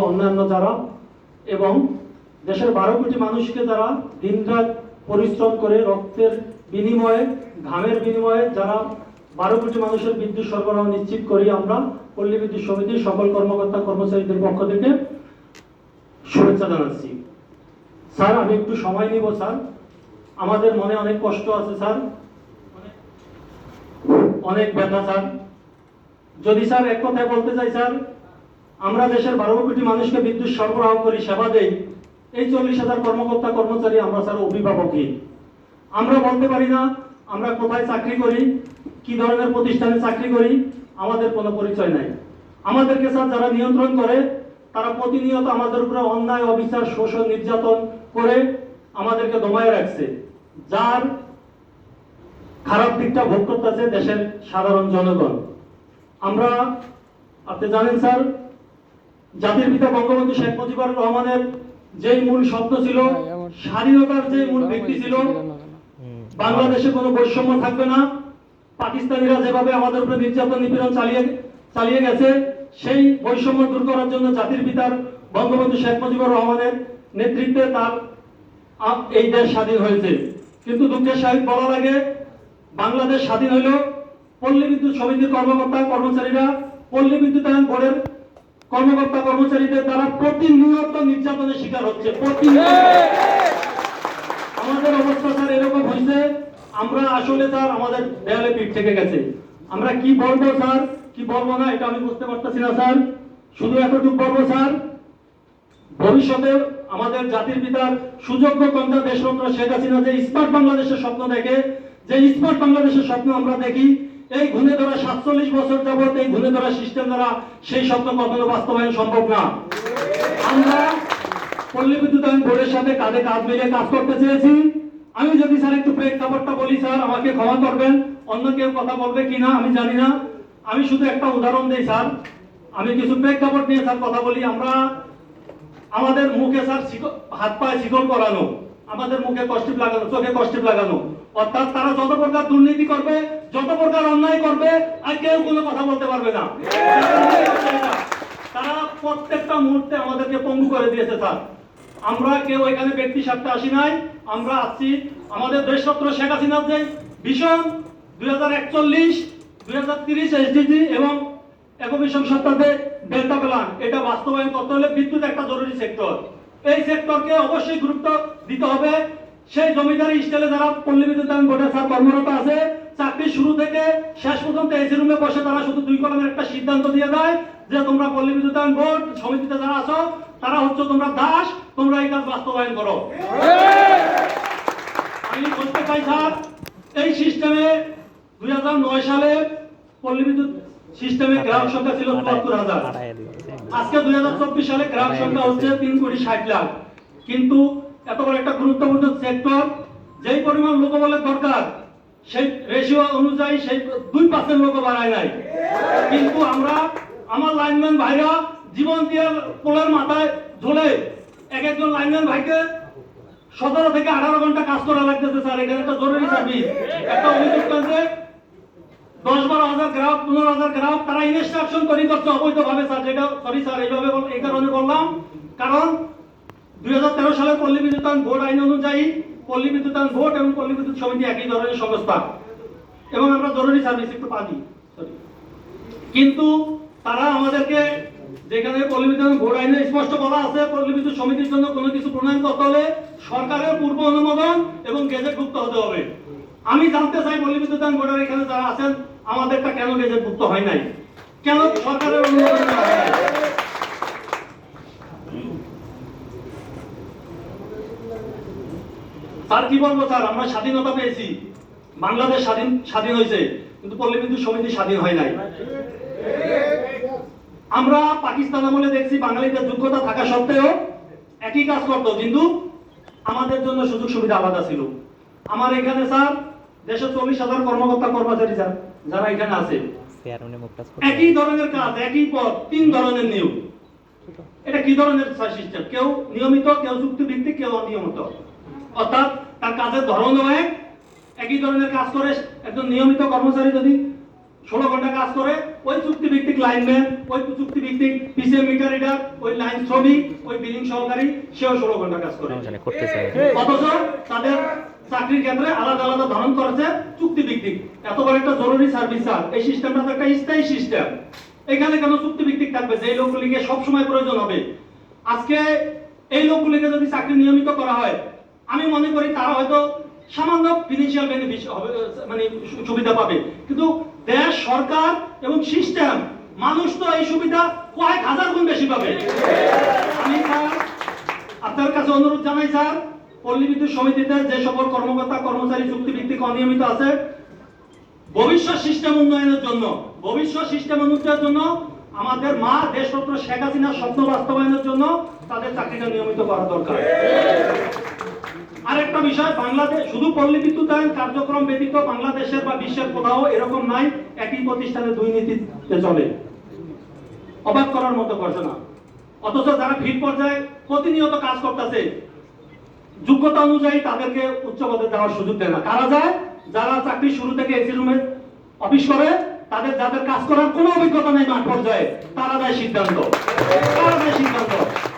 অন্যান্য যারা এবং দেশের 12 কোটি মানুষকে যারা দিনরাত পরিশ্রম করে রক্তের বিনিময়ে ঘামের বিনিময়ে যারা 12 কোটি মানুষের বিদ্যুৎ সরবরাহ নিশ্চিত করি আমরা পল্লী বিদ্যুৎ সমিতির সকল কর্মকর্তা কর্মচারীদের পক্ষ থেকে শুভেচ্ছা জানাচ্ছি। স্যার আমি একটু সময় নিব স্যার, আমাদের মনে অনেক কষ্ট আছে স্যার, অনেক ব্যথা স্যার। যদি স্যার এক কথায় বলতে চাই স্যার, আমরা দেশের 12 কোটি মানুষকে বিদ্যুৎ সরবরাহ করি, সেবা দেই, এই 40,000 কর্মকর্তা কর্মচারী আমরা স্যার অভিভাবকই। আমরা বলতে পারি না আমরা কোথায় চাকরি করি, কি ধরনের প্রতিষ্ঠানে চাকরি করি, আমাদের কোনো পরিচয় নাই। আমাদেরকে স্যার যারা নিয়ন্ত্রণ করে তারা প্রতিনিয়ত আমাদের উপরে অন্যায় অবিচার শোষণ নির্যাতন করে আমাদেরকে দমায় রাখছে, যার খারাপ দিকটা ভোগ করতেছে দেশের সাধারণ জনগণ। আমরা আপনি জানেন স্যার, জাতির পিতা বঙ্গবন্ধু শেখ মুজিবুর রহমানের যেই মূল স্বপ্ন ছিল, স্বাধীনতার যে মূল ভিত্তি ছিল, বাংলাদেশে কোনো বৈষম্য থাকবে না, পাকিস্তানিরা যেভাবে আমাদের উপরে নির্যাতন নিপীড়ন চালিয়ে গেছে, সেই বৈষম্য দূর করার জন্য জাতির পিতার বঙ্গবন্ধু শেখ মুজিবুর রহমানের নেতৃত্বে তার এই দেশ স্বাধীন হয়েছে। কিন্তু দুঃখের সহিত বলা লাগে, বাংলাদেশ স্বাধীন হইল পল্লী বিদ্যুৎ সমিতির কর্মকর্তা কর্মচারীরা পল্লী বিদ্যুতায়ন বোর্ডের কর্মকর্তা কর্মচারীদের দ্বারা প্রতিনিয়ত নির্যাতনের শিকার হচ্ছে। আমাদের অবস্থা স্যার এরকম হয়েছে, আমরা আসলে স্যার আমাদের দেয়ালে পিঠ থেকে গেছে। আমরা কি বলবো স্যার, কি বলবো না এটা আমি বুঝতে পারতেছি না স্যার। শুধু এতটুকু বলবো স্যার, ভবিষ্যতে আমাদের জাতির পিতার সুযোগ্য কন্যা দেশরত্ন শেখ হাসিনা যে স্মার্ট বাংলাদেশের স্বপ্ন দেখে, যে স্মার্ট বাংলাদেশের স্বপ্ন আমরা দেখি, এই ঘুণে ধরা 47 বছর যাবত এই ঘুণে ধরা সিস্টেম দ্বারা সেই স্বপ্ন কখনো বাস্তবায়ন সম্ভব না। আমরা পল্লী বিদ্যুতায়ন বোর্ডের সাথে কাঁধে কাঁধ মিলিয়ে কাজ করতে চেয়েছি। আমি যদি স্যার একটু প্রেক্ষাপটটা বলি স্যার, আমাকে ক্ষমা করবেন, অন্য কেউ কথা বলবে কিনা আমি জানি না, আমি শুধু একটা উদাহরণ দিই স্যার, আমি কিছু প্রেক্ষাপট নিয়ে স্যার কথা বলি। আমরা আমাদের মুখে স্যার হাত পায়ে শিকল করানো, আমাদের মুখে কষ্টিপ লাগানো, চোখে কষ্টিপ লাগানো, অর্থাৎ তারা যত প্রকার দুর্নীতি করবে, যত প্রকার অন্যায় করবে, আর কেউ কোনো কথা বলতে পারবে না। তারা প্রত্যেকটা মুহূর্তে আমাদেরকে পঙ্গু করে দিয়েছে স্যার। আমরা কেউ এখানে ব্যক্তি স্বার্থে আসি নাই, আমরা আসছি আমাদের দেশরত্ন শেখ হাসিনার যে ভীষণ 2041 2030 এসডিজি এবং একবিংশ শতাব্দীতে ডেল্টা প্ল্যান, এটা বাস্তবায়ন করতে হলে বিদ্যুৎ একটা জরুরি সেক্টর। এই সেক্টরকে অবশ্যই গুরুত্ব দিতে হবে। সেই জমিদারি স্টাইলে যারা পল্লী বিদ্যুতায়ন বোর্ডে স্যার কর্মরত আছে, চাকরি শুরু থেকে শেষ পর্যন্ত এসি রুমে বসে তারা শুধু 2 কলমের একটা সিদ্ধান্ত দিয়ে দেয় যে তোমরা পল্লী বিদ্যুতায়ন বোর্ড সমিতিতে যারা আছো তারা হচ্ছে তোমরা দাস, তোমরা এই কাজ বাস্তবায়ন করো। আমি বলতে চাই স্যার, এই সিস্টেমে 2009 সালে পল্লী বিদ্যুৎ সিস্টেমে গ্রাহক সংখ্যা ছিল 74,000, আজকে 2024 সালে গ্রাহক সংখ্যা হচ্ছে 3,60,00,000। কিন্তু এত বড় একটা গুরুত্বপূর্ণ সেক্টর, যেই পরিমাণ লোকবলের দরকার সেই রেশিও অনুযায়ী সেই 2% লোক বাড়ায় নাই। কিন্তু আমরা আমার লাইনম্যান ভাইরা জীবন দিয়ে পোলের মাথায় ঝোলে একজন লাইনম্যান ভাইকে 17 থেকে 18 ঘন্টা কাজ করা লাগতেছে স্যার। এটা একটা জরুরি সার্ভিস। একটা অভিযোগ করছে 10-12 হাজার গ্রাহক 15,000 গ্রাহক তারা ইনস্ট্রাকশন তৈরি করছে অবৈধভাবে স্যার। যেটা সরি স্যার এইভাবে এই কারণে বললাম, কারণ 2013 সালের পল্লী বিদ্যুতায়ন বোর্ড আইন অনুযায়ী পল্লী বিদ্যুতায়ন বোর্ড এবং পল্লী বিদ্যুৎ সমিতি একই ধরনের সংস্থা এবং আমরা জরুরি সার্ভিস একটু পাই। কিন্তু তারা আমাদেরকে, যেখানে পল্লী বিদ্যুতায়ন বোর্ড আইনে স্পষ্ট বলা আছে পল্লী বিদ্যুৎ সমিতির জন্য কোনো কিছু প্রণয়ন করতে হলে সরকারের পূর্ব অনুমোদন এবং গেজেটভুক্ত হতে হবে। আমি জানতে চাই পল্লী বিদ্যুতায়ন বোর্ডের এখানে যারা আছেন আমাদেরটা কেন গেজেটভুক্ত হয় নাই, কেন সরকারের অনুমোদন নেওয়া হয় নাই? স্যার কি বলবো স্যার, আমরা স্বাধীনতা পেয়েছি, বাংলাদেশ স্বাধীন হয়েছে, কিন্তু পল্লী বিদ্যুৎ সমিতি স্বাধীন হয় নাই। আমরা পাকিস্তান আমলে দেখছি বাঙালিদের যোগ্যতা থাকা সত্ত্বেও একই কাজ করতো, কিন্তু আমাদের জন্য সুযোগ সুবিধা আলাদা ছিল। আমার এখানে স্যার দেশে 40,000 কর্মকর্তা কর্মচারী স্যার যারা এখানে আছে, একই ধরনের কাজ, একই পদ, 3 ধরনের নিয়োগ। এটা কি ধরনের সিস্টেম? কেউ নিয়মিত, কেউ চুক্তিভিত্তিক, কেউ অনিয়মিত, অর্থাৎ তার কাজের ধরনও একই ধরনের কাজ করে। একজন নিয়মিত কর্মচারী যদি 16 ঘন্টা কাজ করে, ওই চুক্তিভিত্তিক লাইনম্যান, ওই চুক্তিভিত্তিক পিসিএম মিটার রিডার, ওই লাইন শ্রমিক, ওই বিলিং সহকারী, সেও 16 ঘন্টা কাজ করে। অথচ তাদের চাকরির ক্ষেত্রে আলাদা আলাদা ধরন করেছে চুক্তিভিত্তিক। এত বড় একটা জরুরি সার্ভিস স্যার, এই সিস্টেমটা তো একটা স্থায়ী সিস্টেম। এখানে কেন চুক্তিভিত্তিক থাকবে যে লোকগুলিকে সবসময় প্রয়োজন হবে? আজকে এই লোকগুলিকে যদি চাকরি নিয়মিত করা হয়, আমি মনে করি তারা হয়তো সামান্য ফিনান্সিয়াল বেনিফিট হবে, মানে সুবিধা পাবে, কিন্তু দেশ, সরকার এবং সিস্টেম, মানুষ তো এই সুবিধা কয়েক হাজার গুণ বেশি পাবে। আমি স্যার আপনার কাছে অনুরোধ জানাই স্যার, পল্লী বিদ্যুৎ সমিতিতে যে সকল কর্মকর্তা কর্মচারী চুক্তিভিত্তিক অনিয়মিত আছে, ভবিষ্যৎ সিস্টেম উন্নয়নের জন্য আমাদের মা দেশরত্ন শেখ হাসিনার স্বপ্ন বাস্তবায়নের জন্য তাদের চাকরিটা নিয়মিত করা দরকার। আরেকটা বিষয়, বাংলাদেশ শুধু পল্লী বিদ্যুতায়ন কার্যক্রম ব্যতীত বাংলাদেশের বা বিশ্বের কোথাও এরকম নাই একই প্রতিষ্ঠানে দুর্নীতিতে চলে। অবাক করার মতো ঘটনা। অথচ যারা ফিল্ড পর্যায়ে প্রতিনিয়ত কাজ করতেছে, যোগ্যতা অনুযায়ী তাদেরকে উচ্চ পদে দেওয়ার সুযোগ দেয় না। কারা যায়? যারা চাকরি শুরু থেকে এসি রুমে অফিস করে, যাদের কাজ করার কোনো অভিজ্ঞতা নেই মাঠ পর্যায়ে, তারা দেয় সিদ্ধান্ত।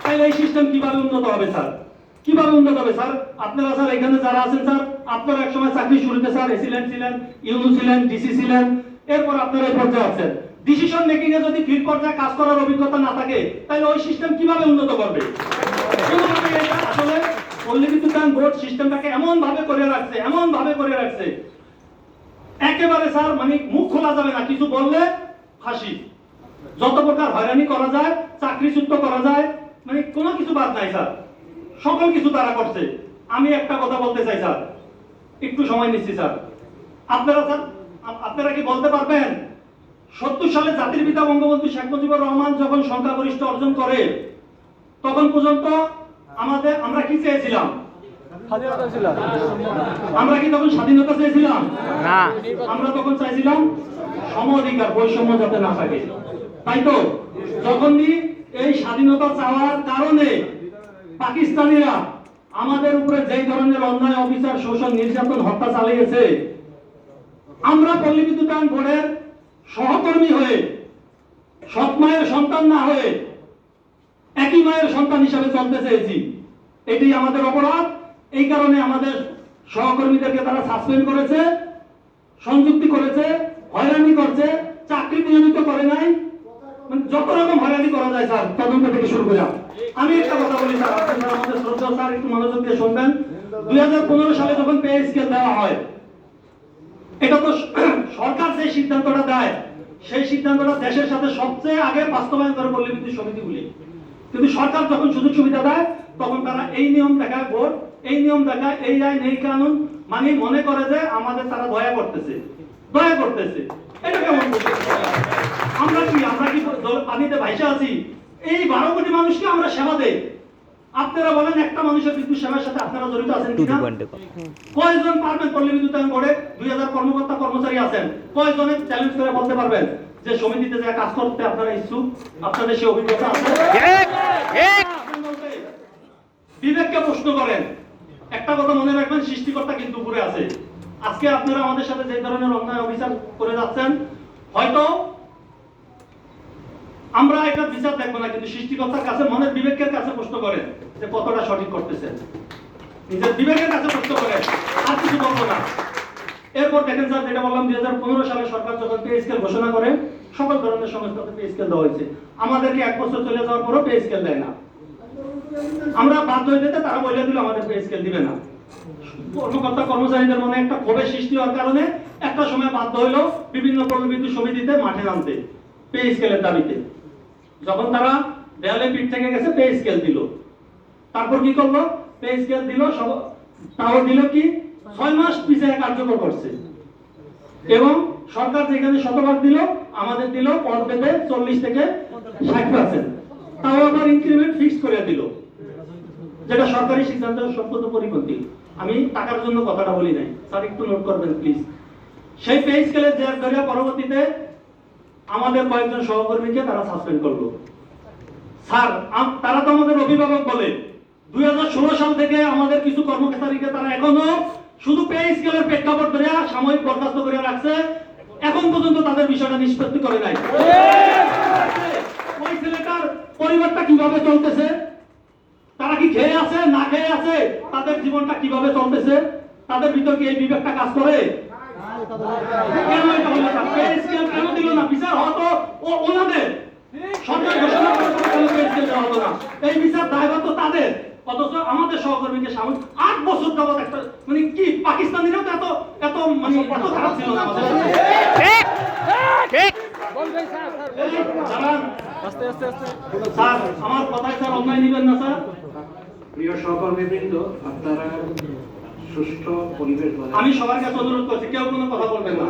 তাহলে এই সিস্টেম কিভাবে উন্নত হবে স্যার? কিভাবে উন্নত হবে স্যার? আপনারা স্যার এখানে যারা আছেন স্যার, আপনারা একসময় চাকরি শুরুতে স্যার এসিলেন্ট ছিলেন, ইউনু ছিলেন, ডিসি ছিলেন, এরপর আপনারা এই পর্যায়ে আছেন। ডিসিশন মেকিং এ যদি ফিল্ড পর্যায়ে কাজ করার অভিজ্ঞতা না থাকে, তাহলে ওই সিস্টেম কিভাবে উন্নত করবে? আসলে পল্লী বিদ্যুতায়ন বোর্ড সিস্টেমটাকে এমন ভাবে করে রাখছে, একেবারে স্যার মানে মুখ খোলা যাবে না, কিছু বললে ফাঁসি। যত প্রকার হয়রানি করা যায়, চাকরিচ্যুত করা যায়, মানে কোনো কিছু বাদ নাই স্যার, সকল কিছু তারা করছে। আমি একটা কথা বলতে চাই স্যার, একটু সময় নিচ্ছি স্যার। আপনারা কি বলতে পারবেন 70 সালে জাতির পিতা বঙ্গবন্ধু শেখ মুজিবুর রহমান যখন সংখ্যাগরিষ্ঠ অর্জন করে, তখন পর্যন্ত আমরা কি চেয়েছিলাম? আমরা কি তখন স্বাধীনতা চেয়েছিলাম? না, আমরা তখন চাইছিলাম সম অধিকার, বৈষম্য যাতে না থাকে। তাই তো যখনই এই স্বাধীনতা চাওয়ার কারণে পাকিস্তানিরা আমাদের উপরে যে ধরনের অন্যায়, অবিচার, শোষণ, নির্যাতন, হত্যা চালিয়েছে, আমরা পল্লী বিদ্যুতায়ন বোর্ডের সহকর্মী হয়ে, সৎ মায়ের সন্তান না হয়ে একই মায়ের সন্তান হিসাবে চলতে চেয়েছি। এটি আমাদের অপরাধ। এই কারণে আমাদের সহকর্মীদেরকে তারা সাসপেন্ড করেছে, সংযুক্তি করেছে, হয়রানি করছে, চাকরি নিয়মিত করে নাই, মানে যত রকম হয়রানি করা যায় স্যার, তদন্ত থেকে শুরু করে। আমি একটা কথা বলি স্যার, আপনারা আমাদের শ্রদ্ধা স্যার একটু মনোযোগ দিয়ে শুনবেন। 2015 সালে যখন পে স্কেল দেওয়া হয়, এটা তো সরকার যে সিদ্ধান্তটা দেয়, সেই সিদ্ধান্তটা দেশের সাথে সবচেয়ে আগে বাস্তবায়ন করে পল্লী বিদ্যুৎ সমিতিগুলি। কিন্তু সরকার যখন সুযোগ সুবিধা দেয়, তখন তারা এই নিয়ম দেখায়, বোর্ড এই নিয়ম দেখায়, এই আইন, এই কানুন, মানে মনে করে যে আমাদের তারা দয়া করতেছে। এটা কেমন? আমরা কি পানিতে ভাইসা আছি? এই 12 কোটি মানুষকে আমরা সেবা দেই। আপনারা বলেন একটা মানুষের বিদ্যুৎ সেবার সাথে আপনারা জড়িত আছেন কিনা? কয়জন পারবেন? পল্লী বিদ্যুতায়ন বোর্ডে 2000 কর্মকর্তা কর্মচারী আছেন, কয়জনে চ্যালেঞ্জ করে বলতে পারবেন যে সমিতিতে যা কাজ করতে আপনারা ইচ্ছুক, আপনাদের সে অভিজ্ঞতা আছে? বিবেককে প্রশ্ন করেন। একটা কথা মনে রাখবেন, সৃষ্টিকর্তা কিন্তু উপরে আছে। আজকে আপনারা আমাদের সাথে যে ধরনের অন্যায় অবিচার করে যাচ্ছেন, হয়তো আমরা এটা বিচার দেখবো না, কিন্তু সৃষ্টিকর্তার কাছে, মনের বিবেকের কাছে প্রশ্ন করেন যে কতটা সঠিক করতেছেন। নিজের বিবেকের কাছে প্রশ্ন করেন, আর কিছু বলবো না। এরপর দেখেন স্যার, যেটা বললাম 2015 সালে সরকার যখন পে স্কেল ঘোষণা করে, সকল ধরনের সংস্থাতে পে স্কেল দেওয়া হয়েছে। আমাদেরকে 1 বছর চলে যাওয়ার পরও পে স্কেল দেয় না। আমরা বাধ্য হয়ে যেতে, তারা বলে দিল আমাদের পে স্কেল দিবে না। কর্মকর্তা কর্মচারীদের মনে একটা ক্ষোভের সৃষ্টি হওয়ার কারণে একটা সময় বাধ্য হইল বিভিন্ন পল্লী বিদ্যুৎ সমিতিতে মাঠে নামতে পে স্কেলের দাবিতে। যখন তারা দেয়ালে পিঠ থেকে গেছে, পে স্কেল দিল। তারপর কি করলো? পে স্কেল দিল, তাও দিল কি 6 মাস পিছিয়ে কার্যকর করছে। এবং সরকার যেখানে শতভাগ দিল, আমাদের দিল পদ বেঁধে 40 থেকে 60%। তাও আবার ইনক্রিমেন্ট ফিক্স করে দিল, যেটা সরকারি সিদ্ধান্তের সম্পূর্ণ পরিপন্থী। আমি টাকার জন্য কথাটা বলি নাই স্যার, একটু নোট করবেন প্লিজ। সেই পে স্কেলের জের ধরে পরবর্তীতে আমাদের কয়েকজন সহকর্মীকে তারা সাসপেন্ড করলো। স্যার, তারা তো আমাদের অভিভাবক বলে। 2016 সাল থেকে আমাদের কিছু কর্মচারীকে তারা এখনো শুধু পে স্কেলের প্রেক্ষাপট ধরে সাময়িক বরখাস্ত করে রাখছে। এখন পর্যন্ত তাদের বিষয়টা নিষ্পত্তি করে নাই। ওই ছেলেটার পরিবারটা কিভাবে চলতেছে, তারা কি খেয়ে আছে না খেয়ে আছে, তাদের জীবনটা কিভাবে চলতেছে, তাদের ভিতর কি এই বিবেকটা কাজ করে? কেন এটা হলো না? পে স্কেল কেন দিল না? বিচার হতো ওনাদের সরকার ঘোষণা করে কেন পে স্কেল দেওয়া হতো না? এই বিচার দায়ভার তো তাদের, অথচ আমাদের সহকর্মীকে সামনে 8 বছর যাবত একটা মানে কি পাকিস্তানিরাও তো এত এত মানে এত খারাপ ছিল না আমাদের। ঠিক আস্তে আস্তে আস্তে স্যার, আমার কথায় স্যার অন্যায় নিবেন না স্যার। প্রিয় সহকর্মীবৃন্দ, আপনারা সুষ্ঠু পরিবেশ বজায় আমি সবার কাছে অনুরোধ করছি, কেউ কোনো কথা বলবেন না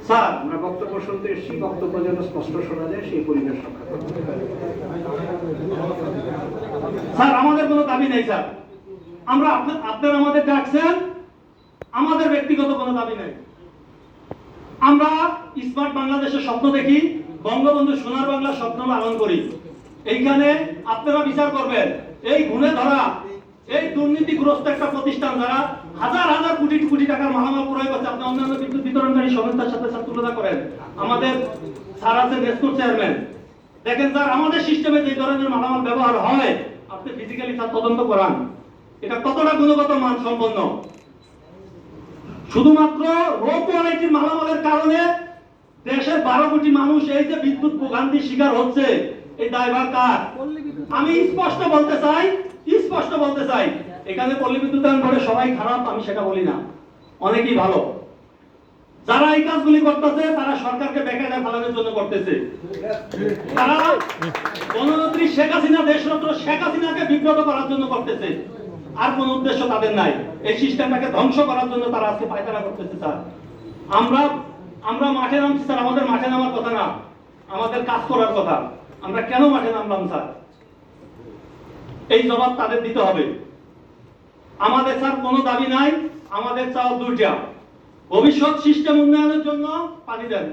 স্যার। আমরা বক্তব্য শুনতে এসেছি, বক্তব্য যেন স্পষ্ট শোনা যায় সেই পরিবেশ রক্ষা করতে হবে। স্যার আমাদের কোনো দাবি নেই স্যার, আমরা আপনারা আমাদের ডাকছেন, আমাদের ব্যক্তিগত কোনো দাবি নেই। আমরা স্মার্ট বাংলাদেশের স্বপ্ন দেখি, বঙ্গবন্ধু সোনার বাংলা স্বপ্ন লালন করি। এইখানে আপনারা বিচার করবেন, এই গুণে ধরা এই দুর্নীতিগ্রস্ত একটা প্রতিষ্ঠান যারা হাজার হাজার কোটি কোটি টাকার মালামাল ক্রয় করছে, আপনি অন্যান্য বিদ্যুৎ বিতরণকারী সংস্থার সাথে তুলনা করেন। আমাদের স্যার আছেন রেসকোর চেয়ারম্যান, দেখেন স্যার আমাদের সিস্টেমে যে ধরনের মালামাল ব্যবহার হয়, আপনি ফিজিক্যালি স্যার তদন্ত করান, এটা কতটা গুণগত মান সম্পন্ন। শুধুমাত্র লো কোয়ালিটির মালামালের কারণে দেশের 12 কোটি মানুষ এই যে বিদ্যুৎ ভোগান্তির শিকার হচ্ছে, এই দায়ভার কার? আমি স্পষ্ট বলতে চাই এখানে পল্লী বিদ্যুতায়ন বোর্ডে সবাই খারাপ আমি সেটা বলি না, অনেকেই ভালো। যারা এই কাজগুলি করতেছে তারা সরকারকে বেকায়দায় ফেলানোর জন্য করতেছে। তারা গণনেত্রী শেখ হাসিনা, দেশরত্ন শেখ হাসিনাকে বিব্রত করার জন্য করতেছে, আর কোন উদ্দেশ্য তাদের নাই। এই সিস্টেমটাকে ধ্বংস করার জন্য তারা আজকে পায়তারা করতেছে। স্যার আমরা মাঠে নামছি স্যার, আমাদের মাঠে নামার কথা না, আমাদের কাজ করার কথা। আমরা কেন মাঠে নামলাম স্যার, এই জবাব তাদের দিতে হবে। আমাদের স্যার কোনো দাবি নাই, আমাদের চাওয়া দুইটা, ভবিষ্যৎ সিস্টেম উন্নয়নের জন্য পানি দেন,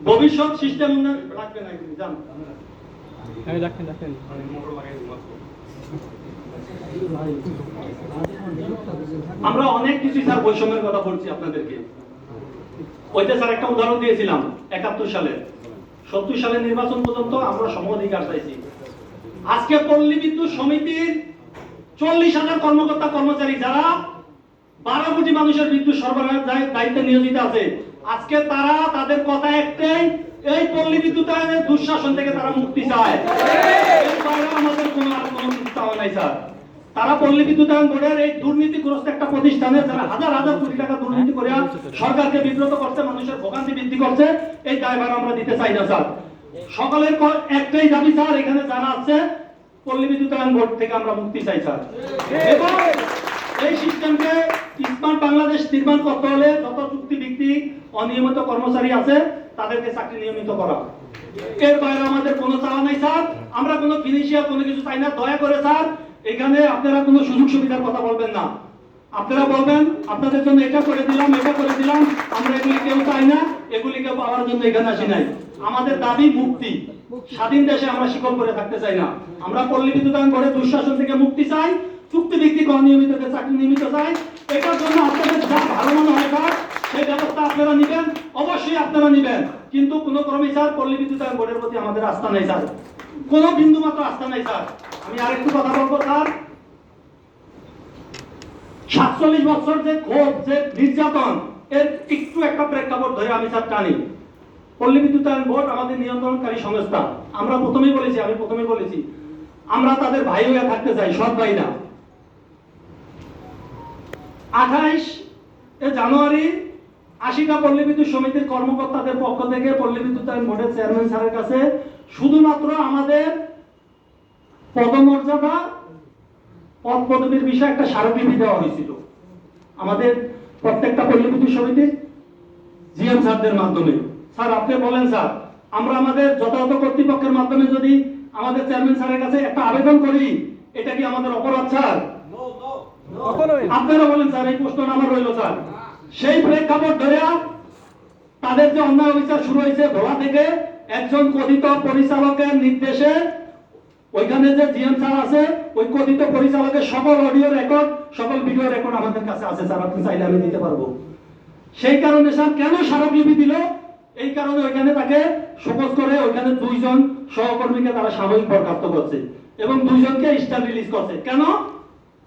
ভবিষ্যৎ সিস্টেম উন্নয়ন লাগবে না জান। আমরা অনেক কিছু স্যার বৈষম্যের কথা বলছি আপনাদেরকে। ওইটা স্যার একটা উদাহরণ দিয়েছিলাম 71 সালে, 70 সালের নির্বাচন পর্যন্ত আমরা সম অধিকার চাইছি। আজকে পল্লী বিদ্যুৎ সমিতির 40,000 কর্মকর্তা কর্মচারী যারা 12 কোটি মানুষের বিদ্যুৎ সরবরাহের দায়িত্বে নিয়োজিত আছে, আজকে তারা তাদের কথা একটাই, এই পল্লী বিদ্যুতায়নের দুঃশাসন থেকে তারা মুক্তি চায়। এর বাইরে আমাদের কোনো কিছু চাওয়া নাই স্যার। তারা পল্লী বিদ্যুতায়ন বোর্ডের এই দুর্নীতিগ্রস্ত একটা প্রতিষ্ঠানে যারা হাজার হাজার কোটি টাকা দুর্নীতি করে সরকারকে বিব্রত করছে, মানুষের ভোগান্তি বৃদ্ধি করছে, এই দায়ভার আমরা দিতে চাই না স্যার। সকলের একটাই দাবি স্যার, এখানে যারা আছে পল্লী বিদ্যুতায়ন বোর্ড থেকে আমরা মুক্তি চাই স্যার। এবং এই সিস্টেমকে স্মার্ট বাংলাদেশ নির্মাণ করতে হলে যত চুক্তিভিত্তিক অনিয়মিত কর্মচারী আছে তাদেরকে চাকরি নিয়মিত করা, এর বাইরে আমাদের কোনো চাওয়া নাই স্যার। আমরা কোনো ফিনান্সিয়াল কোনো কিছু চাই না। দয়া করে স্যার এখানে আপনারা কোনো সুযোগ সুবিধার কথা বলবেন না। আপনারা বলবেন আপনাদের জন্য এটা করে দিলাম, এটা করে দিলাম, আমরা এগুলি কেউ চাই না, এগুলিকে পাওয়ার জন্য এখানে আসি নাই। আমাদের দাবি মুক্তি, স্বাধীন দেশে আমরা শিকল করে থাকতে চাই না। আমরা পল্লী বিদ্যুতায়ন বোর্ডের দুঃশাসন থেকে মুক্তি চাই, চুক্তিভিত্তিক অনিয়মিতকে চাকরি নিয়মিত চাই। এটার জন্য আপনাদের যা ভালো মনে হয় স্যার সেই ব্যবস্থা আপনারা নেবেন, অবশ্যই আপনারা নেবেন, কিন্তু কোনো ক্রমে স্যার পল্লী বিদ্যুতায়ন বোর্ডের প্রতি আমাদের আস্থা নেই স্যার, কোনো বিন্দু মাত্র আস্থা নেই স্যার। আমি আরেকটু কথা বলবো স্যার, 47 বছর যে ক্ষোভ, যে নির্যাতন, এর একটু একটা প্রেক্ষাপট ধরে আমি স্যার টানি। পল্লী বিদ্যুতায়ন বোর্ড আমাদের নিয়ন্ত্রণকারী সংস্থা। আমরা প্রথমেই বলেছি আমরা তাদের ভাই হয়ে থাকতে চাই, সৎ ভাই না। 28 জানুয়ারি 80টা পল্লী বিদ্যুৎ সমিতির কর্মকর্তাদের পক্ষ থেকে পল্লী বিদ্যুতায়ন বোর্ডের চেয়ারম্যান স্যারের কাছে শুধুমাত্র আমাদের পদমর্যাদা, পদ পদবীর বিষয়ে একটা স্মারকলিপি দেওয়া হয়েছিল আমাদের প্রত্যেকটা পল্লী বিদ্যুৎ সমিতির জিএম স্যারদের মাধ্যমে। স্যার আপনি বলেন স্যার, আমরা আমাদের যথাযথ কর্তৃপক্ষের মাধ্যমে যদি আমাদের চেয়ারম্যান স্যারের কাছে একটা আবেদন করি, এটা কি আমাদের অপরাধ স্যার? আপনারা বলেন স্যার, এই প্রশ্নটা আমার রইল স্যার। সেই প্রেক্ষাপট ধরে তাদের যে অন্যায় অবিচার শুরু হয়েছে ভোলা থেকে, একজন কথিত পরিচালকের নির্দেশে ওইখানে যে জিএম স্যার আছে, ওই কথিত পরিচালকের সকল অডিও রেকর্ড, সকল ভিডিও রেকর্ড আমাদের কাছে আছে স্যার, আপনি চাইলে আমি দিতে পারবো। সেই কারণে স্যার কেন স্মারকলিপি দিল, এই কারণে ওইখানে তাকে শোকজ করে ওইখানে 2 জন সহকর্মীকে তারা সাময়িক বরখাস্ত করছে এবং 2 জনকে স্টার রিলিজ করছে। কেন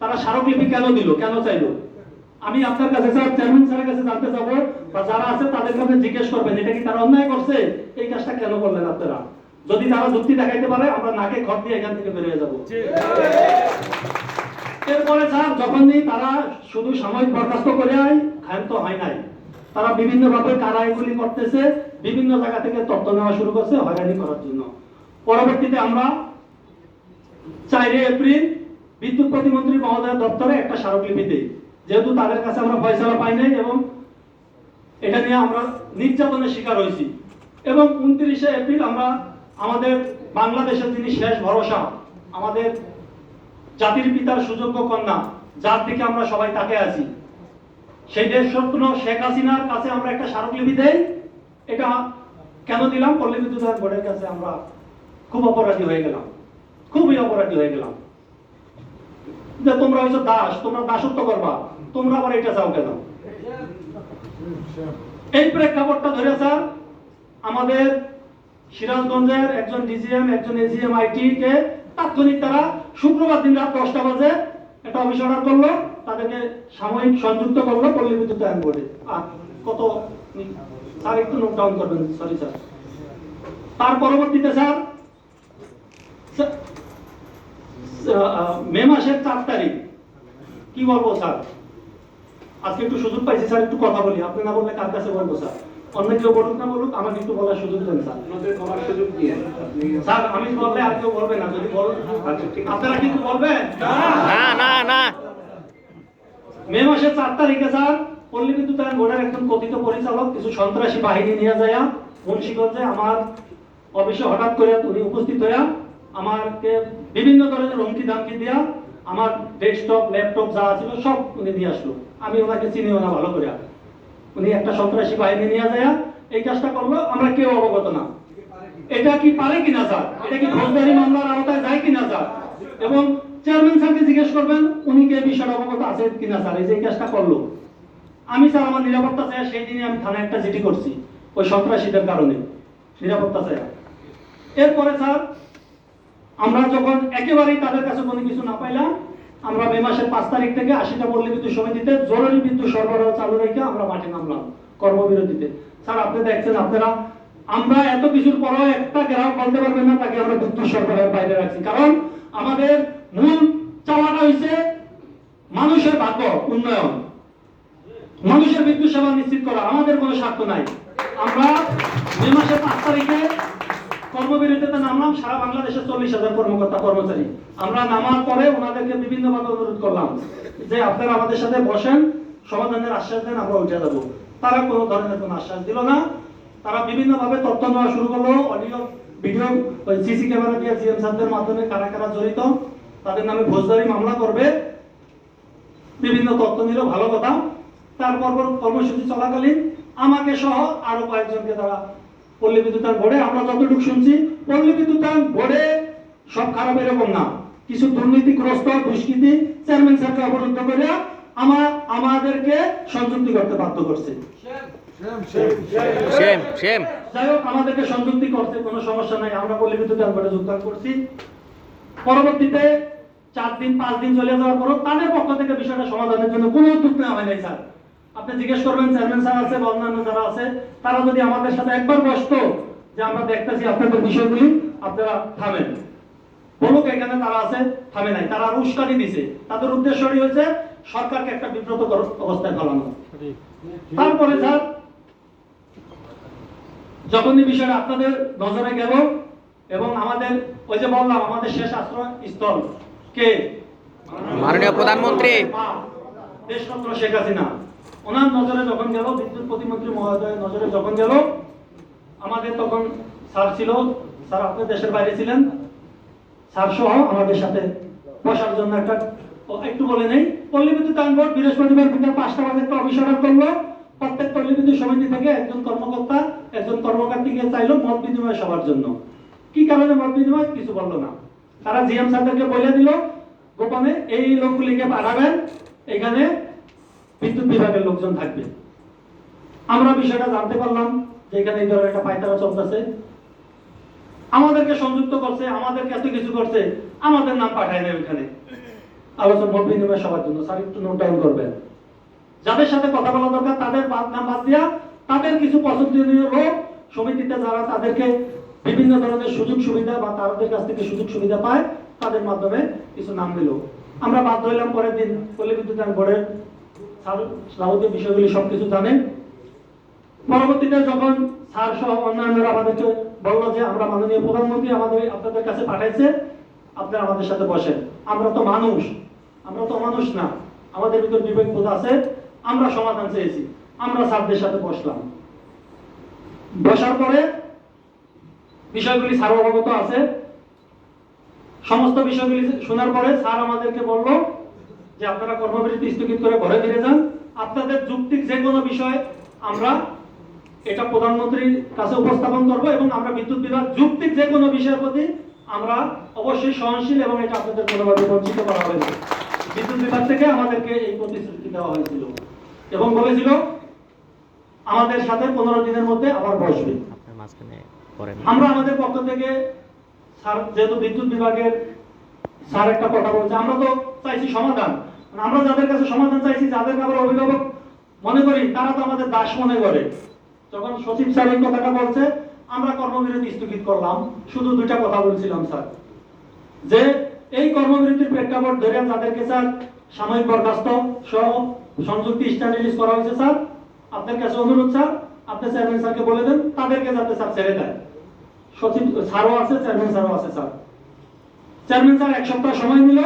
তারা স্মারকলিপি কেন দিল, কেন চাইলো? আমি আপনার কাছে স্যার চেয়ারম্যান স্যারের কাছে জানতে যাবো, বা যারা আছে তাদের কাছে জিজ্ঞেস করবেন এটা কি তারা অন্যায় করছে, এই কাজটা কেন করলেন আপনারা? যদি তারা যুক্তি দেখাইতে পারে আমরা নাকে খড় দিয়ে এখান থেকে বেরিয়ে যাব। এরপরে স্যার যখনই তারা শুধু সাময়িক বরখাস্ত করে ক্ষান্ত হয় নাই, তারা বিভিন্ন ভাবে কারাইগুলি করতেছে, বিভিন্ন জায়গা থেকে তথ্য নেওয়া শুরু করছে হয়রানি করার জন্য। পরবর্তীতে আমরা 4 এপ্রিল বিদ্যুৎ প্রতিমন্ত্রী মহোদয়ের দপ্তরে একটা স্মারকলিপি দিই, যেহেতু তাদের কাছে আমরা ফয়সালা পাই নাই এবং এটা নিয়ে আমরা নির্যাতনের শিকার হয়েছি। এবং 29 এপ্রিল আমরা আমাদের বাংলাদেশের যিনি শেষ ভরসা, আমাদের জাতির পিতার সুযোগ্য কন্যা, যার দিকে আমরা সবাই তাকে আছি, সেই দেশরত্ন শেখ হাসিনার কাছে আমরা একটা স্মারকলিপি দেই। এটা কেন দিলাম? পল্লী বিদ্যুৎ বোর্ডের কাছে আমরা খুব অপরাধী হয়ে গেলাম, খুবই অপরাধী হয়ে গেলাম যে তোমরা হয়তো দাস, তোমরা দাসত্ব করবা, তোমরা আবার এটা চাও কেন? এই প্রেক্ষাপটটা ধরে স্যার আমাদের সিরাজগঞ্জের একজন ডিজিএম, একজন এজিএম আইটি কে তাৎক্ষণিক তারা শুক্রবার দিন রাত 10টা বাজে একটা অফিস অর্ডার করলো, তাদেরকে সাময়িক সংযুক্ত করলো পল্লী বিদ্যুৎ বোর্ডে। আর কত স্যার একটু নোট ডাউন করবেন, সরি স্যার। তার পরবর্তীতে স্যার মে মাসের 4 তারিখ, কি বলবো স্যার, আজকে একটু সুযোগ পাইছি স্যার, একটু কথা বলি। আপনি না বললে কার কাছে বলবো স্যার? অন্য কেউ বলুক না বলুক, আমাকে একটু বলার সুযোগ দেন স্যার। বলার সুযোগ দিয়ে স্যার আমি বললে আর কেউ বলবে না, যদি বল আপনারা কিন্তু বলবেন না না না। মে মাসের 4 তারিখে স্যার পল্লী বিদ্যুৎ বোর্ডের একজন কথিত পরিচালক কিছু সন্ত্রাসী বাহিনী নিয়ে যায় মুন্সিগঞ্জে আমার অফিসে হঠাৎ করে উনি উপস্থিত হইয়া আমাকে বিভিন্ন ধরনের হুমকি ধামকি দিয়া আমার ডেস্কটপ ল্যাপটপ যা ছিল সব উনি নিয়ে আসলো। আমি ওনাকে চিনিও না ভালো করে। উনি একটা সন্ত্রাসী বাহিনী নিয়ে যায় এই কাজটা করলো, আমরা কেউ অবগত না। এটা কি পারে কিনা স্যার? এটা কি ফৌজদারি মামলার আওতায় যায় কিনা স্যার? এবং চেয়ারম্যান স্যারকে জিজ্ঞেস করবেন উনি কি এই বিষয়টা অবগত আছে কিনা স্যার, এই যে কাজটা করলো। আমি স্যার আমার নিরাপত্তা চাই, সেই দিনই আমি থানায় একটা চিঠি করছি ওই সন্ত্রাসীদের কারণে নিরাপত্তা চাই। এরপরে স্যার আমরা যখন একেবারেই তাদের কাছে কোনো কিছু না পাইলাম, আমরা মে মাসের 5 তারিখ থেকে 80টা পল্লী বিদ্যুৎ সমিতিতে জরুরি বিদ্যুৎ সরবরাহ চালু রেখে আমরা মাঠে নামলাম কর্মবিরতিতে। স্যার আপনি দেখছেন, আপনারা আমরা এত কিছুর পরেও একটা গ্রাহক বলতে পারবেন না তাকে আমরা বিদ্যুৎ সরবরাহের বাইরে রাখছি, কারণ আমাদের মূল চাওয়াটা হয়েছে মানুষের ভাগ্য উন্নয়ন, মানুষের বিদ্যুৎ সেবা নিশ্চিত করা, আমাদের কোনো স্বার্থ নাই। আমরা মে মাসের 5 তারিখে কর্মবিরতিতে নামলাম, সারা বাংলাদেশের 40,000 কর্মকর্তা কর্মচারী। আমরা নামার পরে ওনাদেরকে বিভিন্ন ভাবে অনুরোধ করলাম যে আপনারা আমাদের সাথে বসেন, সমাধানের আশ্বাস দেন, আমরা উঠে যাবো। তারা কোনো ধরনের কোনো আশ্বাস দিল না। তারা বিভিন্ন ভাবে তথ্য নেওয়া শুরু করলো, অডিও ভিডিও ওই সিসি ক্যামেরা দিয়ে জিএম স্যারদের মাধ্যমে কারা কারা জড়িত তাদের নামে ফৌজদারি মামলা করবে, বিভিন্ন তথ্য নিল, ভালো কথা। তারপর কর্মসূচি চলাকালীন আমাকে সহ আরো কয়েকজনকে তারা পল্লী বিদ্যুৎ বোর্ডে, আমরা যতটুকু শুনছি পল্লী বিদ্যুৎ বোর্ডে সব খারাপ এরকম না, কিছু দুর্নীতিগ্রস্ত দুষ্কৃতী চেয়ারম্যান স্যারকে অবরুদ্ধ করে আমাদেরকে সংযুক্তি করতে বাধ্য করছে। যাই হোক, আমাদেরকে সংযুক্তি করতে কোনো সমস্যা নাই, আমরা পল্লী বিদ্যুৎ বোর্ডে যোগদান করছি। পরবর্তীতে 4 দিন 5 দিন চলে যাওয়ার পর তাদের পক্ষ থেকে বিষয়টা সমাধানের জন্য কোনো উদ্যোগ নেওয়া হয় নাই। স্যার আপনি জিজ্ঞেস করবেন চেয়ারম্যান স্যার আছে বা অন্যান্য যারা আছে, তারা যদি আমাদের সাথে একবার বসতো যে আমরা দেখতেছি আপনাদের বিষয়গুলি, আপনারা থামেন বলুক, এখানে তারা আছে, থামে নাই, তারা উস্কানি দিছে। তাদের উদ্দেশ্যই হয়েছে সরকারকে একটা বিব্রতকর অবস্থায় ফেলানো। তারপরে স্যার যখন এই বিষয়টা আপনাদের নজরে গেল এবং আমাদের ওই যে বললাম আমাদের শেষ আশ্রয় স্থল কে, মাননীয় প্রধানমন্ত্রী দেশরত্ন শেখ হাসিনা, ওনার নজরে যখন গেল, বিদ্যুৎ প্রতিমন্ত্রী মহোদয়ের নজরে যখন গেল, আমাদের তখন স্যার ছিল, স্যার আপনি দেশের বাইরে ছিলেন, স্যার সহ আমাদের সাথে বসার জন্য একটু বলে নেই। পল্লী বিদ্যুৎ বোর্ড বৃহস্পতিবার বিকাল 5টা বাজে একটা অফিস অর্ডার করলো। প্রত্যেক পল্লী বিদ্যুৎ সমিতি থেকে একজন কর্মকর্তা একজন কর্মকর্তীকে চাইলো মত বিনিময় সবার জন্য। কি কারণে মত বিনিময় কিছু বললো না, তারা জিএম স্যারদেরকে বলে দিল গোপনে এই লোকগুলিকে পাঠাবেন, এখানে বিদ্যুৎ বিভাগের লোকজন থাকবে। আমরা বিষয়টা জানতে পারলাম যে এখানে এই ধরনের একটা পায়তারা চলতেছে, আমাদেরকে সংযুক্ত করছে, আমাদেরকে এত কিছু করছে, আমাদের নাম পাঠায় দেয় ওইখানে আলোচনা মত বিনিময় সবার জন্য। স্যার একটু নোট ডাউন করবেন, যাদের সাথে কথা বলা দরকার তাদের নাম বাদ দিয়া তাদের কিছু পছন্দনীয় লোক সমিতিতে যারা তাদেরকে বিভিন্ন ধরনের সুযোগ সুবিধা বা তাদের কাছ থেকে সুযোগ সুবিধা পায় তাদের মাধ্যমে কিছু নাম দিল। আমরা বাধ্য হইলাম পরের দিন পল্লী বিদ্যুৎ বোর্ডের যাবতীয় বিষয়গুলি সবকিছু জানেন। পরবর্তীতে যখন স্যার সহ অন্যান্যরা আমাদেরকে বললো যে আমরা মাননীয় প্রধানমন্ত্রী আমাদের আপনাদের কাছে পাঠাইছে, আপনারা আমাদের সাথে বসেন। আমরা তো মানুষ, আমরা তো মানুষ না, আমাদের ভিতর বিবেক বোধ আছে, আমরা সমাধান চেয়েছি। আমরা স্যারদের সাথে বসলাম, বসার পরে বিষয়গুলি স্যার অবগত আছে। সমস্ত বিষয়গুলি শোনার পরে স্যার আমাদেরকে বলল যে আপনারা কর্মবিরতি স্থগিত করে ঘরে ফিরে যান। আপনাদের যৌক্তিক যে কোনো বিষয় আমরা এটা প্রধানমন্ত্রীর কাছে উপস্থাপন করব এবং আমরা বিদ্যুৎ বিভাগ যৌক্তিক যে কোনো বিষয়ের প্রতি আমরা অবশ্যই সহনশীল এবং এটা আপনাদের কোনোভাবে বঞ্চিত করা হবে না। বিদ্যুৎ বিভাগ থেকে আমাদেরকে এই প্রতিশ্রুতি দেওয়া হয়েছিল এবং বলেছিল আমাদের সাথে 15 দিনের মধ্যে আবার বসবে। আমরা আমাদের পক্ষ থেকে স্যার যেহেতু বিদ্যুৎ বিভাগের স্যার একটা কথা বলছে, আমরা তো চাইছি সমাধান। আমরা যাদের কাছে সমাধান চাইছি, যাদেরকে আমরা অভিভাবক মনে করি, তারা তো আমাদের দাস মনে করে। যখন সচিব স্যার এই কথাটা বলছে, আমরা কর্মবিরতি স্থগিত করলাম। শুধু দুইটা কথা বলছিলাম স্যার, যে এই কর্মবিরতির প্রেক্ষাপট ধরে যাদেরকে স্যার সাময়িক বরখাস্ত সহ সংযুক্তি স্ট্যান্ড রিলিজ করা হয়েছে, স্যার আপনার কাছে অনুরোধ স্যার, আপনি চেয়ারম্যান স্যারকে বলে দেন তাদেরকে যাতে স্যার ছেড়ে দেয়। সচিব স্যারও আছে, চেয়ারম্যান স্যারও আছে। স্যার চেয়ারম্যান স্যার 1 সপ্তাহ সময় নিল।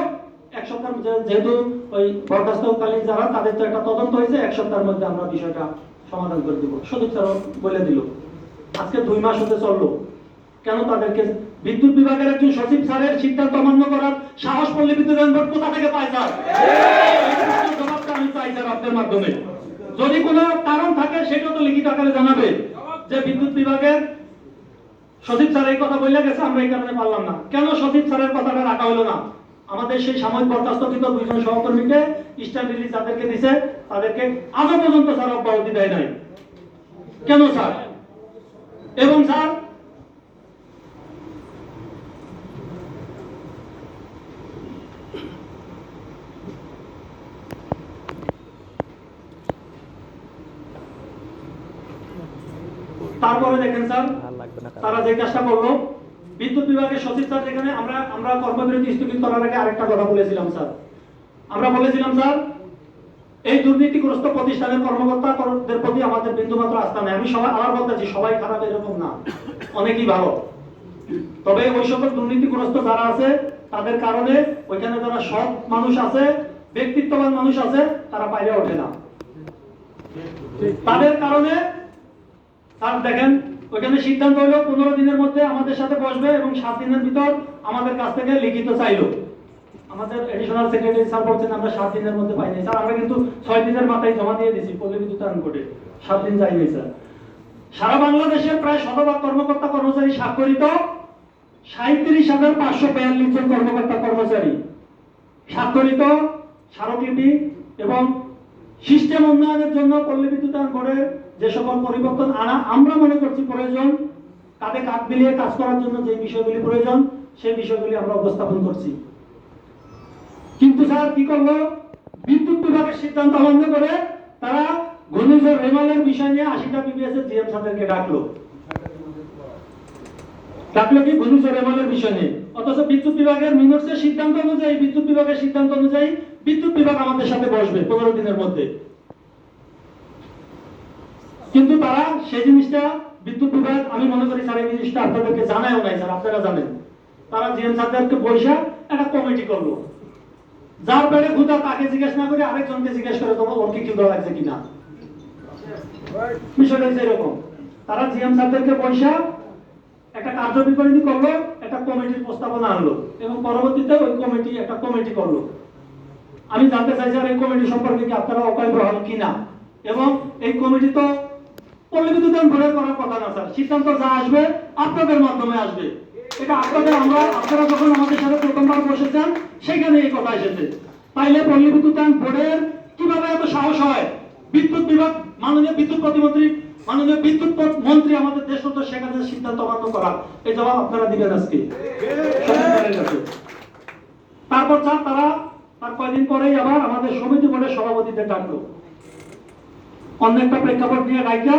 1 সপ্তাহ যেহেতু ওই বরখাস্তকালীন যারা তাদের তো একটা তদন্ত হয়েছে, 1 সপ্তাহের মধ্যে আমরা বিষয়টা সমাধান করে দিব। সচিব স্যারও বলে দিল। আজকে 2 মাস হতে চললো। কেন তাদেরকে বিদ্যুৎ বিভাগের একজন সচিব স্যারের সিদ্ধান্ত অমান্য করার সাহস পল্লী বিদ্যুৎ বোর্ড কোথা থেকে পায় স্যার? এই জবাবটা আমি চাই স্যার আপনার মাধ্যমে। যদি কোনো কারণ থাকে সেটা তো লিখিত আকারে জানাবে যে বিদ্যুৎ বিভাগের সচিব স্যার এই কথা বলে গেছে, আমরা এই কারণে পারলাম না। কেন সচিব স্যারের কথাটা রাখা হলো না? আমাদের সেই সাময়িক বরখাস্তকৃত 2 জন সহকর্মীকে স্ট্যান্ড রিলিজ যাদেরকে দিছে তাদেরকে আজও পর্যন্ত স্যার অব্যাহতি দেয় নাই। কেন স্যার? এবং স্যার তারপরে দেখেন স্যার তারা যে কাজটা করলো, বিদ্যুৎ বিভাগের সচিব স্যার যেখানে আমরা কর্মবিরতি স্থগিত করার আগে আরেকটা কথা বলেছিলাম স্যার। আমরা বলেছিলাম স্যার এই দুর্নীতিগ্রস্ত প্রতিষ্ঠানের কর্মকর্তাদের প্রতি আমাদের বিন্দুমাত্র আস্থা নেই। আমি সবাই আবার বলতেছি সবাই খারাপ এরকম না, অনেকেই ভালো। তবে ওই সকল দুর্নীতিগ্রস্ত যারা আছে তাদের কারণে ওইখানে যারা সৎ মানুষ আছে, ব্যক্তিত্ববান মানুষ আছে, তারা বাইরে ওঠে না। তাদের কারণে স্যার দেখেন ওইখানে সিদ্ধান্ত হলো 15 দিনের মধ্যে আমাদের সাথে বসবে এবং 7 দিনের ভিতর আমাদের কাছ থেকে লিখিত চাইলো। আমাদের এডিশনাল সেক্রেটারি স্যার বলছেন আমরা 7 দিনের মধ্যে পাইনি। স্যার আমরা কিন্তু 6 দিনের মাথায় জমা দিয়ে দিয়েছি পল্লী বিদ্যুৎ কোর্টে, 7 দিন যায়নি স্যার। সারা বাংলাদেশের প্রায় শতভাগ কর্মকর্তা কর্মচারী স্বাক্ষরিত 37,542 জন কর্মকর্তা কর্মচারী স্বাক্ষরিত স্মারকলিপি এবং সিস্টেম উন্নয়নের জন্য পল্লী বিদ্যুৎ বোর্ডের যে সকল পরিবর্তন আনা আমরা মনে করছি প্রয়োজন, কাঁধে কাঁধ মিলিয়ে কাজ করার জন্য যে বিষয়গুলি প্রয়োজন সেই বিষয়গুলি আমরা উপস্থাপন করছি। কিন্তু স্যার কি করলো? বিদ্যুৎ বিভাগের সিদ্ধান্ত অমান্য করে তারা ঘূর্ণিঝড় রেমালের বিষয় নিয়ে 80টা পিবিএস এর জিএম স্যারদেরকে ডাকলো কি ঘূর্ণিঝড় রেমালের বিষয় নিয়ে। অথচ বিদ্যুৎ বিভাগের মিনটসের সিদ্ধান্ত অনুযায়ী বিদ্যুৎ বিভাগ আমাদের সাথে বসবে 15 দিনের মধ্যে। কিন্তু তারা সেই জিনিসটা বিদ্যুৎ বিভাগ আমি মনে করি স্যার এই জিনিসটা আপনাদেরকে জানায়ও নাই স্যার, আপনারা জানেন। তারা জিএম স্যারদেরকে বৈশা একটা কমিটি করলো, যার পেটে ক্ষুধা তাকে জিজ্ঞেস না করে আরেকজনকে জিজ্ঞেস করে তোমার ওর কি ক্ষুধা লাগছে কিনা। বিষয়টা হচ্ছে এরকম। তারা জিএম স্যারদেরকে বৈশা একটা কার্যবিবরণী করলো, একটা কমিটির প্রস্তাবনা আনলো এবং পরবর্তীতে ওই কমিটি একটা কমিটি করলো। আমি জানতে চাই স্যার এই কমিটি সম্পর্কে কি আপনারা অকলবহাল কিনা, এবং এই কমিটি তো পল্লী বিদ্যুৎ বোর্ডের করার কথা না স্যার। সিদ্ধান্ত যা আসবে আপনাদের মাধ্যমে আসবে। এটা আপনারা যখন আমাদের সাথে প্রথমবার বসেছেন সেখানে এই কথা এসেছে। তাইলে পল্লী বিদ্যুৎ বোর্ডের কিভাবে এত সাহস হয় বিদ্যুৎ বিভাগ, মাননীয় বিদ্যুৎ প্রতিমন্ত্রী, মাননীয় বিদ্যুৎ মন্ত্রী আমাদের দেশরত্ন শেখ হাসিনার সিদ্ধান্ত অমান্য করা, এই জবাব আপনারা দিবেন আজকে সরকারের কাছে। তারপর স্যার তারা তার কয়েকদিন পরেই আবার আমাদের সমিতি বোর্ডের সভাপতিদের ডাকলো, অন্য একটা প্রেক্ষাপট নিয়ে ডাইকা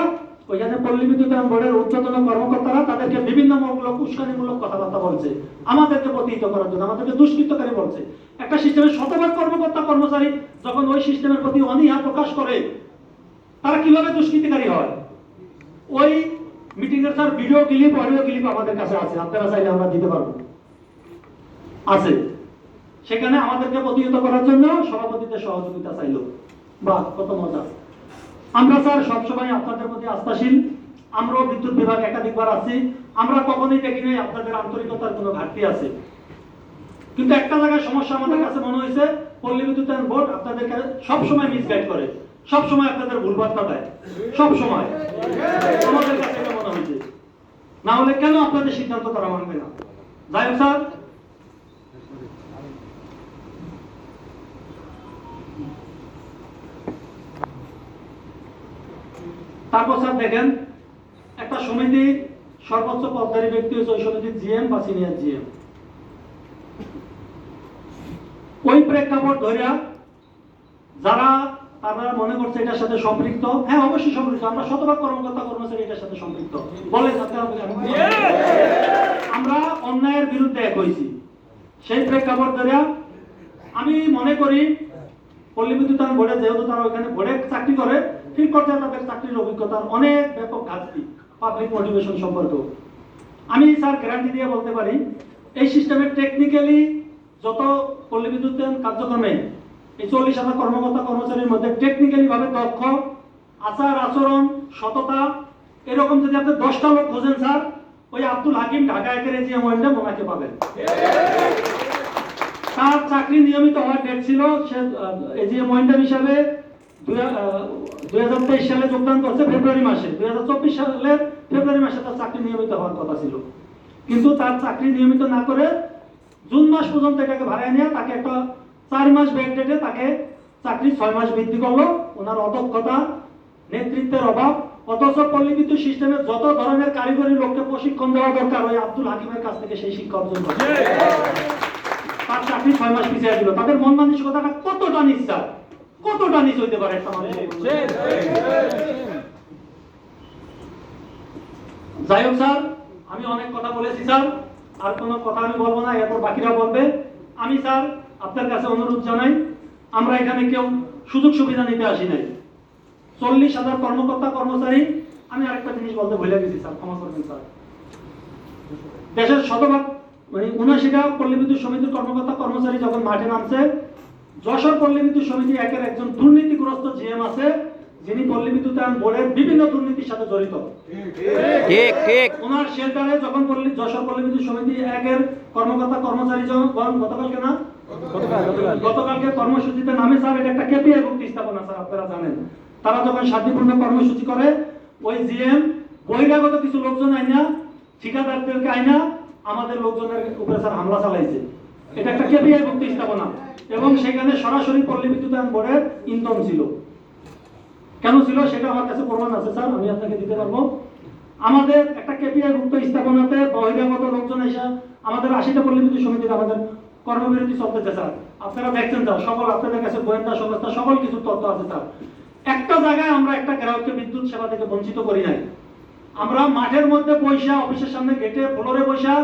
ওইখানে পল্লী বিদ্যুতায়ন বোর্ডের ঊর্ধ্বতন কর্মকর্তারা তাদেরকে বিভিন্ন মূলক উস্কানিমূলক কথাবার্তা বলছে, আমাদেরকে প্রতিহিত করার জন্য, আমাদেরকে দুষ্কৃতকারী বলছে। একটা সিস্টেমের শতভাগ কর্মকর্তা কর্মচারী যখন ওই সিস্টেমের প্রতি অনীহা প্রকাশ করে, তারা কিভাবে দুষ্কৃতিকারী হয়? ওই মিটিং এর sir video clip, audio clip আমাদের কাছে আছে, আপনারা চাইলে আমরা দিতে পারবো, আছে। সেখানে আমাদেরকে প্রতিহিত করার জন্য সভাপতিদের সহযোগিতা চাইলো। বাহ, কত মজা! আমরা স্যার সবসময় আপনাদের প্রতি আস্থাশীল, আমরাও বিদ্যুৎ বিভাগ একাধিকবার আছি, আমরা কখনোই দেখি নাই আপনাদের আন্তরিকতার কোনো ঘাটতি আছে। কিন্তু একটা জায়গায় সমস্যা আমাদের কাছে মনে হয়েছে, পল্লী বিদ্যুতায়ন বোর্ড আপনাদেরকে সবসময় মিসগাইড করে, সবসময় আপনাদের ভুলবার্তা দেয়, সবসময়। আমাদের কাছে এটা মনে হয়েছে, না হলে কেন আপনাদের সিদ্ধান্ত তারা মানবে না? যাই হোক স্যার, তারপর স্যার দেখেন, একটা সমিতি সর্বোচ্চ পদধারী ব্যক্তি হচ্ছে ওই সমিতির জিএম বা সিনিয়র জিএম। ওই প্রেক্ষাপট ধরিয়া যারা তারা মনে করছে এটার সাথে সম্পৃক্ত, হ্যাঁ অবশ্যই সম্পৃক্ত, আমরা শতভাগ কর্মকর্তা কর্মচারী এটার সাথে সম্পৃক্ত বলে আমরা অন্যায়ের বিরুদ্ধে এক হয়েছি। সেই প্রেক্ষাপট ধরিয়া আমি মনে করি পল্লী বিদ্যুতায়ন বোর্ডে যেহেতু তারা ওইখানে বোর্ডে চাকরি করে, ঠিক পর্যায়ে তাদের চাকরির অভিজ্ঞতার অনেক ব্যাপক ঘাটতি পাবলিক মোটিভেশন সম্পর্ক। আমি স্যার গ্যারান্টি দিয়ে বলতে পারি, এই সিস্টেমের টেকনিক্যালি যত পল্লী বিদ্যুতায়ন কার্যক্রমে এই 40,000 কর্মকর্তা কর্মচারীর মধ্যে টেকনিক্যালি ভাবে দক্ষ, আচার আচরণ, সততা, এরকম যদি আপনি 10টা লোক খোঁজেন স্যার, ওই আব্দুল হাকিম ঢাকা একের এজিএম ওয়ার্ডে ওনাকে পাবেন। তার চাকরি নিয়মিত হওয়ার ডেট ছিল, সে এজিএম ওয়ার্ডার হিসাবে 2023 সালে যোগদান করছে ফেব্রুয়ারি মাসে, 2024 সালের ফেব্রুয়ারি মাসে তার চাকরি নিয়মিত হওয়ার কথা ছিল। কিন্তু তার চাকরি নিয়মিত না করে জুন মাস পর্যন্ত এটাকে ভাড়ায় নিয়ে তাকে একটা 4 মাস ব্যাক ডেটে তাকে চাকরি 6 মাস বৃদ্ধি করলো। ওনার অদক্ষতা, নেতৃত্বের অভাব, অথচ পল্লী বিদ্যুৎ সিস্টেমে যত ধরনের কারিগরি লোককে প্রশিক্ষণ দেওয়া দরকার ওই আব্দুল হাকিমের কাছ থেকে সেই শিক্ষা অর্জন করছে। তার চাকরি 6 মাস পিছিয়ে দিল। তাদের মন মানসিকতাটা কতটা নিচ্ছা, কতটা নিচ হইতে পারে একটা মানুষ। যাই হোক স্যার, আমি অনেক কথা বলেছি স্যার, আর কোনো কথা আমি বলবো না, এরপর বাকিরা বলবে। আমি স্যার আপনার কাছে অনুরোধ জানাই, আমরা এখানে কেউ সুযোগ সুবিধা নিতে আসি নাই। 40,000 কর্মকর্তা কর্মচারী, আমি আরেকটা জিনিস বলতে ভুলে গেছি স্যার, ক্ষমা করবেন স্যার। দেশের শতভাগ মানে 79টা পল্লী বিদ্যুৎ সমিতির কর্মকর্তা কর্মচারী যখন মাঠে নামছে, যশোর পল্লী বিদ্যুৎ সমিতি একের একজন দুর্নীতিগ্রস্ত জিএম আছে, যিনি পল্লী বিদ্যুতায়ন বোর্ডের বিভিন্ন দুর্নীতির সাথে জড়িত। ঠিক ঠিক। ওনার শেল্টারে যখন যশোর পল্লী বিদ্যুৎ সমিতি একের কর্মকর্তা কর্মচারী যখন গতকালকে কর্মসূচিতে নামে স্যার, এটা একটা কেপিআই ভুক্তি স্থাপনা স্যার, আপনারা জানেন। তারা যখন শান্তিপূর্ণ কর্মসূচি করে, ওই জিএম বহিরাগত কিছু লোকজন আইনা, ঠিকাদারদেরকে আইনা আমাদের লোকজনের উপরে স্যার হামলা চালাইছে। এটা একটা কেপিআই ভুক্তি স্থাপনা এবং সেখানে সরাসরি পল্লী বিদ্যুতায়ন বোর্ডের ইন্ধন ছিল। কেন ছিল সেটা আমার কাছে প্রমাণ আছে স্যার, আমি আপনাকে দিতে পারবো। আমাদের একটা কেপিআই ভুক্ত স্থাপনাতে বহিরাগত লোকজন এসে আমাদের 80টা পল্লী বিদ্যুৎ সমিতিতে আমাদের কর্মবিরতি চলতেছে স্যার, আপনারা দেখছেন স্যার, সকল আপনাদের কাছে গোয়েন্দা সংস্থা সকল কিছু তথ্য আছে স্যার। একটা জায়গায় আমরা একটা গ্রাহককে বিদ্যুৎ সেবা থেকে বঞ্চিত করি নাই। আমরা মাঠের মধ্যে পয়সা, অফিসের সামনে গেটে ফ্লোরে পয়সা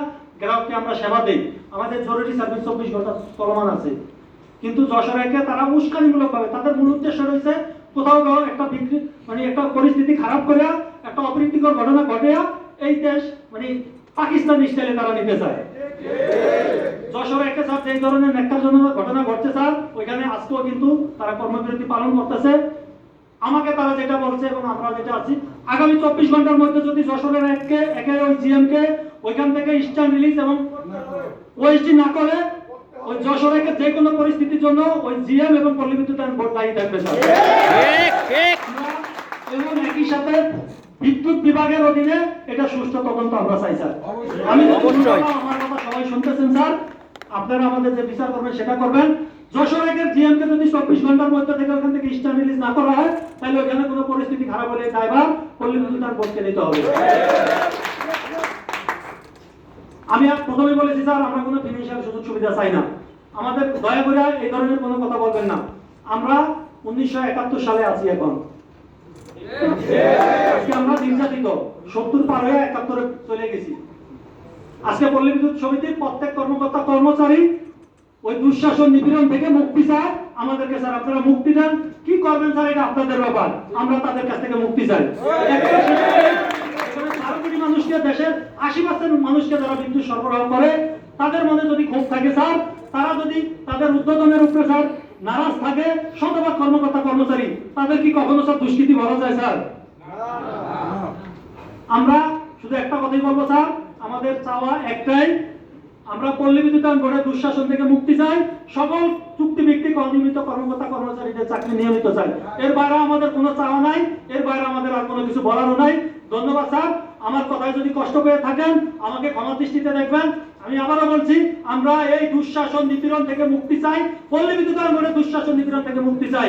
গ্রাহককে আমরা সেবা দেই, আমাদের জরুরি সার্ভিস 24 ঘন্টা চলমান আছে। কিন্তু যশোরকে তারা উস্কানিমূলক ভাবে, তাদের মূল উদ্দেশ্য রয়েছে কোথাও একটা বিক্রি মানে একটা পরিস্থিতি খারাপ করে একটা অপ্রীতিকর ঘটনা ঘটে এই দেশ মানে পাকিস্তান স্টাইলে তারা নিতে চায়। যশোর একটা স্যার যে ধরনের ন্যাক্কারজনক ঘটনা ঘটছে স্যার, ওইখানে আজকেও কিন্তু তারা কর্মবিরতি পালন করতেছে। আমাকে তারা যেটা বলছে এবং আমরা যেটা আছি, আগামী 24 ঘন্টার মধ্যে যদি যশোরের একের ওই জিএম কে ওইখান থেকে ইস্টার্ন রিলিজ এবং ওএসডি না করে, ওই যশোরের যে কোনো পরিস্থিতির জন্য ওই জিএম এবং পল্লী বিদ্যুতায়ন বোর্ড দায়ী থাকবে স্যার। ঠিক ঠিক। এবং একই সাথে বিদ্যুৎ বিভাগের অধীনে এটা সুষ্ঠু তদন্ত আমরা চাই স্যার। আমি অবশ্যই, আমার কথা সবাই শুনতেছেন স্যার, আপনারা আমাদের যে বিচার করবেন সেটা করবেন। যশোর একের জিএম কে যদি 24 ঘন্টার মধ্যে থেকে ওখান থেকে স্ট্যান্ড রিলিজ না করা হয় তাহলে ওখানে কোনো পরিস্থিতি খারাপ হলে দায়ভার পল্লী বিদ্যুৎ আর বোর্ডকে নিতে হবে। আমি প্রথমে বলেছি স্যার আমরা কোনো ফিনান্সিয়াল সুযোগ সুবিধা চাই না, আমাদের দয়া করে এই ধরনের কোনো কথা বলবেন না। আমরা 1971 সালে আছি এখন, আজকে আমরা নির্যাতিত 70 পার হয়ে 71 চলে গেছি। আজকে পল্লী বিদ্যুৎ সমিতির প্রত্যেক কর্মকর্তা কর্মচারী ওই দুঃশাসন নিপীড়ন থেকে মুক্তি চায়। আমাদেরকে স্যার আপনারা মুক্তি দেন, কি করবেন স্যার এটা আপনাদের ব্যাপার, আমরা তাদের কাছ থেকে মুক্তি চাই। মানুষকে, দেশের 80% মানুষকে যারা বিদ্যুৎ সরবরাহ করে তাদের মনে যদি ক্ষোভ থাকে স্যার, তারা যদি তাদের উদ্বোধনের উপরে স্যার নারাজ থাকে, শতভাগ কর্মকর্তা কর্মচারী তাদের কি কখনো স্যার দুষ্কৃতি বলা যায় স্যার? আমরা শুধু একটা কথাই বলবো স্যার, আমাদের চাওয়া একটাই, আমরা পল্লী বিদ্যুতায়ন বোর্ডের দুঃশাসন থেকে মুক্তি চাই, সকল চুক্তিভিত্তিক অনিয়মিত কর্মকর্তা কর্মচারীদের চাকরি নিয়মিত চাই। এর বাইরে আমাদের কোনো চাওয়া নাই, এর বাইরে আমাদের আর কোনো কিছু বলারও নাই। ধন্যবাদ স্যার, আমার কথায় যদি কষ্ট পেয়ে থাকেন আমাকে ক্ষমা দৃষ্টিতে দেখবেন। আমি আবারও বলছি, আমরা এই দুঃশাসন নিপীড়ন থেকে মুক্তি চাই, পল্লী বিদ্যুতায়ন বোর্ডের দুঃশাসন নিপীড়ন থেকে মুক্তি চাই।